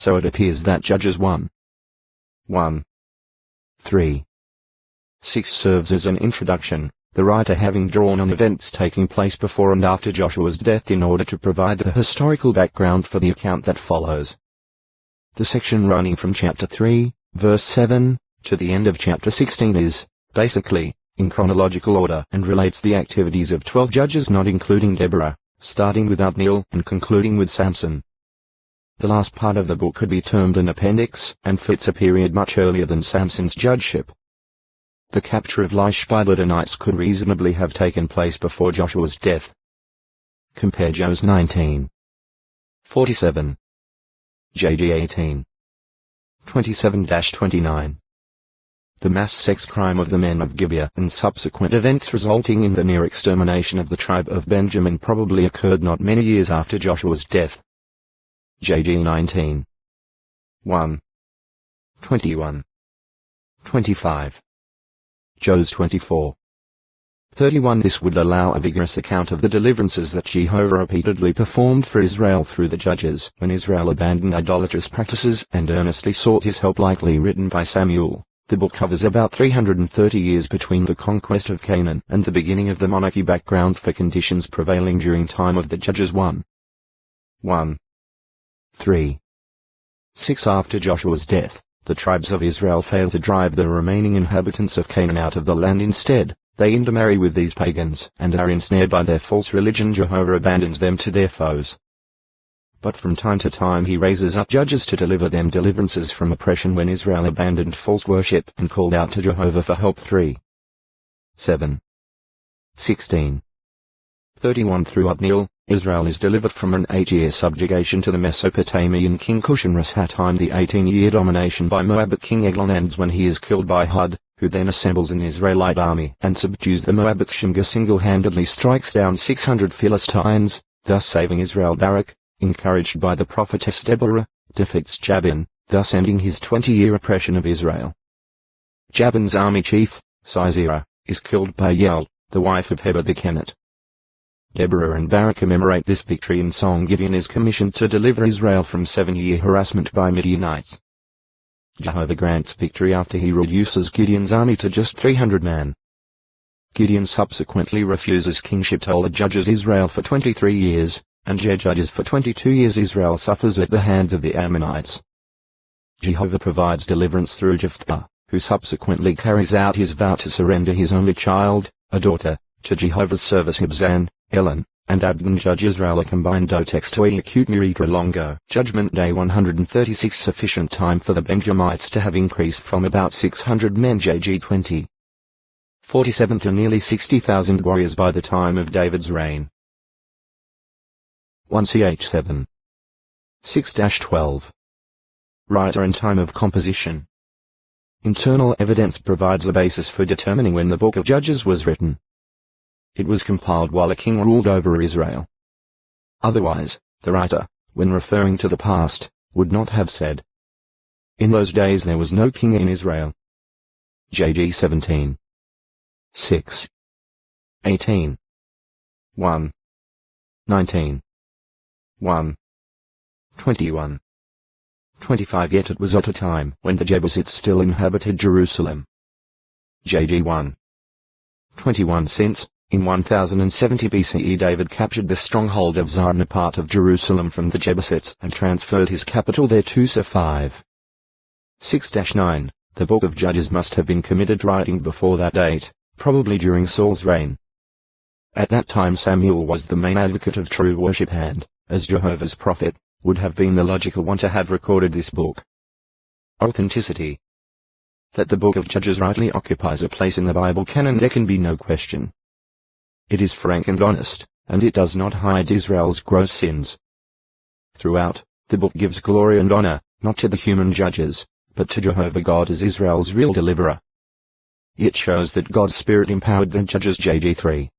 so it appears that Judges 1, 3, 6 serves as an introduction, the writer having drawn on events taking place before and after Joshua's death in order to provide the historical background for the account that follows. The section running from chapter 3, verse 7, to the end of chapter 16 is, basically, in chronological order and relates the activities of 12 judges not including Deborah, starting with Othniel and concluding with Samson. The last part of the book could be termed an appendix, and fits a period much earlier than Samson's judgeship. The capture of Laish by the Danites could reasonably have taken place before Joshua's death. Compare Judges 19:47, JG 18:27-29. The mass sex crime of the men of Gibeah and subsequent events resulting in the near extermination of the tribe of Benjamin probably occurred not many years after Joshua's death. JG 19:1, 21, 25. Judges 24:31. This would allow a vigorous account of the deliverances that Jehovah repeatedly performed for Israel through the judges when Israel abandoned idolatrous practices and earnestly sought his help, likely written by Samuel. The book covers about 330 years between the conquest of Canaan and the beginning of the monarchy, background for conditions prevailing during time of the Judges 1, 3, 6. After Joshua's death, the tribes of Israel failed to drive the remaining inhabitants of Canaan out of the land. Instead, they intermarry with these pagans and are ensnared by their false religion. Jehovah abandons them to their foes. But from time to time he raises up judges to deliver them deliverances from oppression when Israel abandoned false worship and called out to Jehovah for help. 3, 7, 16. 31. Through Othniel, Israel is delivered from an 8-year subjugation to the Mesopotamian king Cushan-Rishathaim. The 18-year domination by Moabite king Eglon ends when he is killed by Hud, who then assembles an Israelite army and subdues the Moabites. Shimga single-handedly strikes down 600 Philistines, thus saving Israel. Barak, encouraged by the prophetess Deborah, defeats Jabin, thus ending his 20-year oppression of Israel. Jabin's army chief, Sisera, is killed by Yael, the wife of Heber the Kenite. Deborah and Barak commemorate this victory in song. Gideon is commissioned to deliver Israel from 7-year harassment by Midianites. Jehovah grants victory after he reduces Gideon's army to just 300 men. Gideon subsequently refuses kingship, told judges Israel for 23 years, and judges for 22 years. Israel suffers at the hands of the Ammonites. Jehovah provides deliverance through Jephthah, who subsequently carries out his vow to surrender his only child, a daughter, to Jehovah's service. Ibzan, Elon, and Abdon judge Israel. A combined dotex to acute miritra longo. Judgment Day 136. Sufficient time for the Benjamites to have increased from about 600 men JG 20:47 to nearly 60,000 warriors by the time of David's reign. 1 Ch 7. 6-12. Writer and time of composition. Internal evidence provides a basis for determining when the Book of Judges was written. It was compiled while a king ruled over Israel. Otherwise, the writer, when referring to the past, would not have said, "In those days there was no king in Israel." JG 17. 6. 18. 1. 19. 1. 21. 25. Yet it was at a time when the Jebusites still inhabited Jerusalem. JG 1. 21. Since, in 1070 BCE David captured the stronghold of Zarna, part of Jerusalem, from the Jebusites and transferred his capital there. 2 Sa 5. 6-9. The Book of Judges must have been committed writing before that date, probably during Saul's reign. At that time Samuel was the main advocate of true worship and, as Jehovah's prophet, would have been the logical one to have recorded this book. Authenticity. That the Book of Judges rightly occupies a place in the Bible canon there can be no question. It is frank and honest, and it does not hide Israel's gross sins. Throughout, the book gives glory and honor, not to the human judges, but to Jehovah God as Israel's real deliverer. It shows that God's Spirit empowered the judges. JG 3.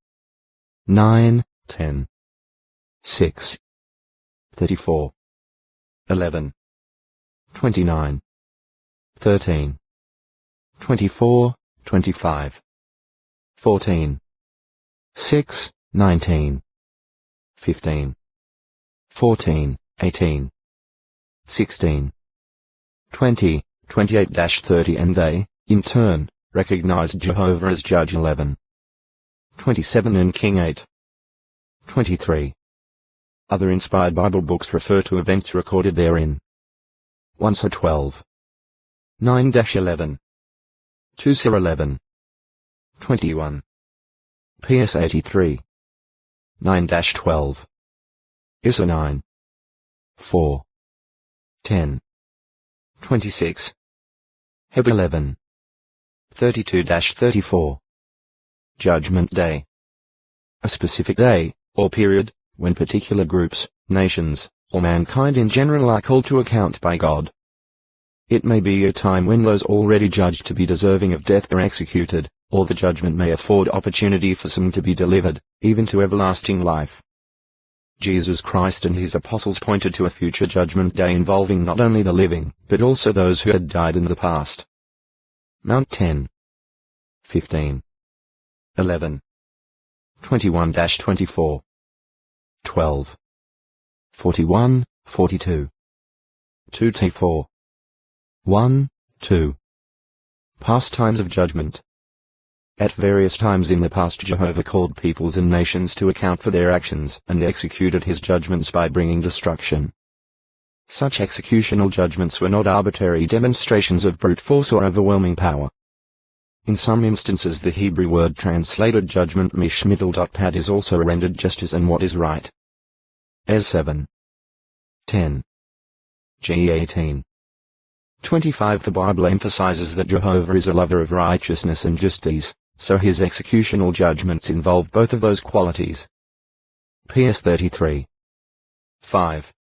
9, 10. 6. 34. 11. 29. 13. 24, 25. 14. 6, 19. 15. 14, 18. 16. 20, 28-30 and they, in turn, recognized Jehovah as Judge 11. 27 and King 8. 23. Other inspired Bible books refer to events recorded therein. 1 Sir 12. 9-11. 2 Sir 11. 21. PS 83. 9-12. Issa 9. 4. 10. 26. Heb 11. 32-34. Judgment Day. A specific day, or period, when particular groups, nations, or mankind in general are called to account by God. It may be a time when those already judged to be deserving of death are executed, or the judgment may afford opportunity for some to be delivered, even to everlasting life. Jesus Christ and his apostles pointed to a future judgment day involving not only the living, but also those who had died in the past. Mount 10. 15. 11. 21-24. 12. 41, 42. 2-4. 1, 2. Past times of judgment. At various times in the past Jehovah called peoples and nations to account for their actions and executed his judgments by bringing destruction. Such executional judgments were not arbitrary demonstrations of brute force or overwhelming power. In some instances the Hebrew word translated judgment mishmitl.pad is also rendered justice and what is right. As 7. 10. G 18. 25 The Bible emphasizes that Jehovah is a lover of righteousness and justice, so his executional judgments involve both of those qualities. PS 33. 5.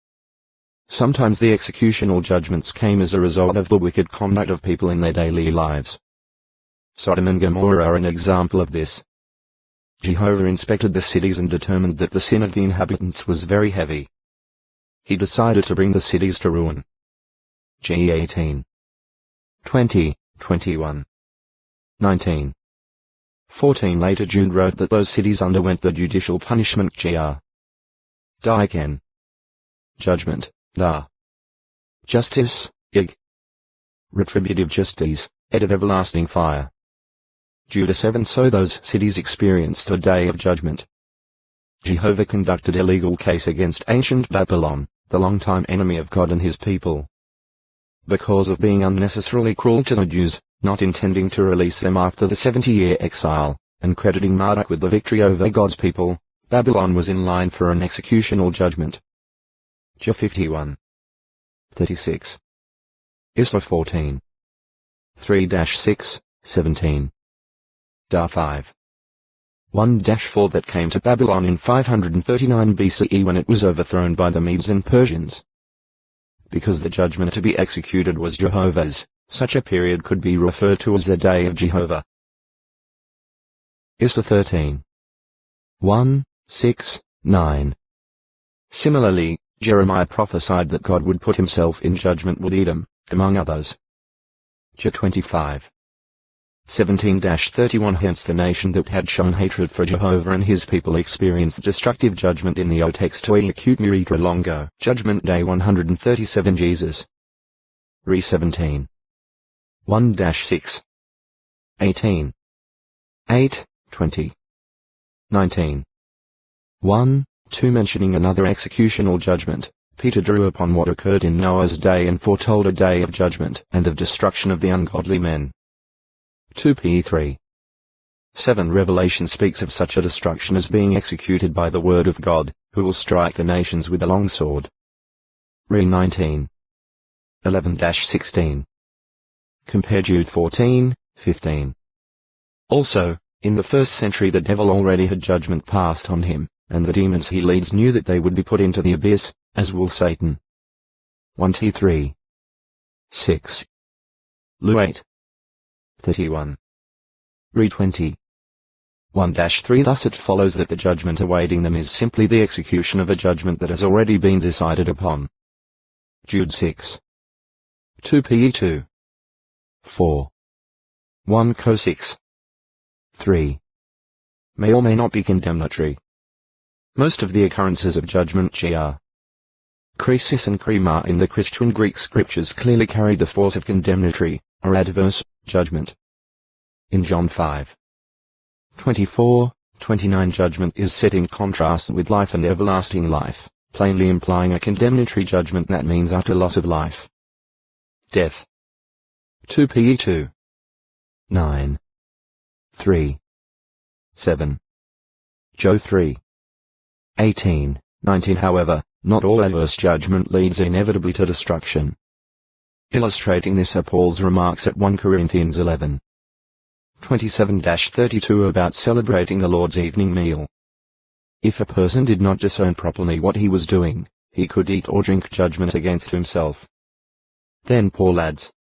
Sometimes the executional judgments came as a result of the wicked conduct of people in their daily lives. Sodom and Gomorrah are an example of this. Jehovah inspected the cities and determined that the sin of the inhabitants was very heavy. He decided to bring the cities to ruin. G 18. 20, 21. 19. 14 Later Jude wrote that those cities underwent the judicial punishment Gr. Diken. Judgment, Da. Justice, Ig. Retributive justice, Ed of everlasting fire. Judah 7 So those cities experienced a day of judgment. Jehovah conducted a legal case against ancient Babylon, the longtime enemy of God and his people. Because of being unnecessarily cruel to the Jews, not intending to release them after the 70-year exile, and crediting Marduk with the victory over God's people, Babylon was in line for an executional judgment. Jah 51. 36. Isra 14. 3-6, 17. Da 5. 1-4 That came to Babylon in 539 BCE when it was overthrown by the Medes and Persians. Because the judgment to be executed was Jehovah's, such a period could be referred to as the Day of Jehovah. Isra 13. 1, 6, 9. Similarly, Jeremiah prophesied that God would put himself in judgment with Edom, among others. Jah 25. 17-31 Hence the nation that had shown hatred for Jehovah and his people experienced destructive judgment in the O textoi acute miritra longo. Judgment Day 137 Jesus. Re 17. 1-6. 18. 8, 20. 19. 1, 2 Mentioning another executional judgment, Peter drew upon what occurred in Noah's day and foretold a day of judgment and of destruction of the ungodly men. 2 P 3. 7 Revelation speaks of such a destruction as being executed by the word of God, who will strike the nations with a long sword. Re 19. 11-16. Compare Jude 14, 15. Also, in the first century the devil already had judgment passed on him, and the demons he leads knew that they would be put into the abyss, as will Satan. 1 T 3. 6. Lu 8. 31. Re 20. 1-3 Thus it follows that the judgment awaiting them is simply the execution of a judgment that has already been decided upon. Jude 6. 2 Pe 2. 4. 1 Co 6. 3. May or may not be condemnatory. Most of the occurrences of judgment Gr. Krisis and krima in the Christian Greek scriptures clearly carried the force of condemnatory, or adverse, judgment. In John 5:24-29 judgment is set in contrast with life and everlasting life, plainly implying a condemnatory judgment that means utter loss of life. Death. 2 Pe 2. 9. 3. 7. Joe 3. 18, 19. However, not all adverse judgment leads inevitably to destruction. Illustrating this are Paul's remarks at 1 Corinthians 11. 27-32 about celebrating the Lord's evening meal. If a person did not discern properly what he was doing, he could eat or drink judgment against himself. Then Paul adds,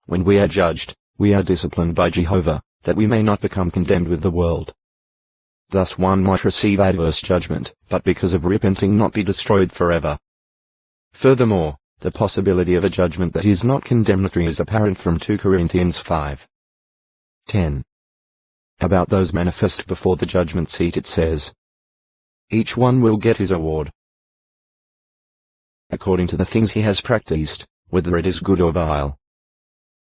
when we are judged, we are disciplined by Jehovah, that we may not become condemned with the world. Thus one might receive adverse judgment, but because of repenting not be destroyed forever. Furthermore, the possibility of a judgment that is not condemnatory is apparent from 2 Corinthians 5:10. About those manifest before the judgment seat it says, each one will get his award according to the things he has practiced, whether it is good or vile.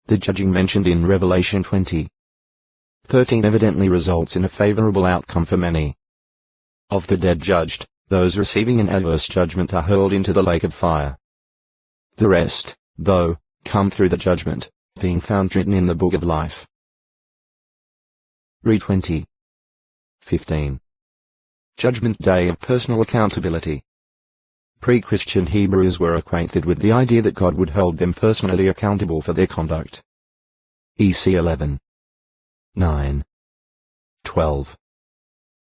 The judging mentioned in Revelation 20:13 evidently results in a favorable outcome for many. Of the dead judged, those receiving an adverse judgment are hurled into the lake of fire. The rest, though, come through the judgment, being found written in the book of life. Read 20:15. Judgment Day of Personal Accountability. Pre-Christian Hebrews were acquainted with the idea that God would hold them personally accountable for their conduct. EC 11:9, 12,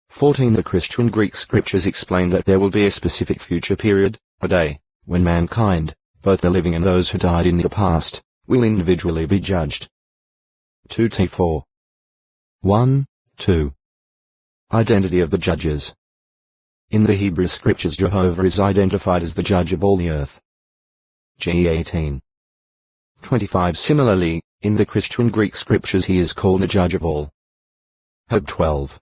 14. The Christian Greek scriptures explain that there will be a specific future period, a day, when mankind, both the living and those who died in the past, will individually be judged. 2 T 4:1-2. Identity of the judges. In the Hebrew scriptures Jehovah is identified as the judge of all the earth. G 18:25. Similarly, in the Christian Greek scriptures he is called the judge of all. Hope 12.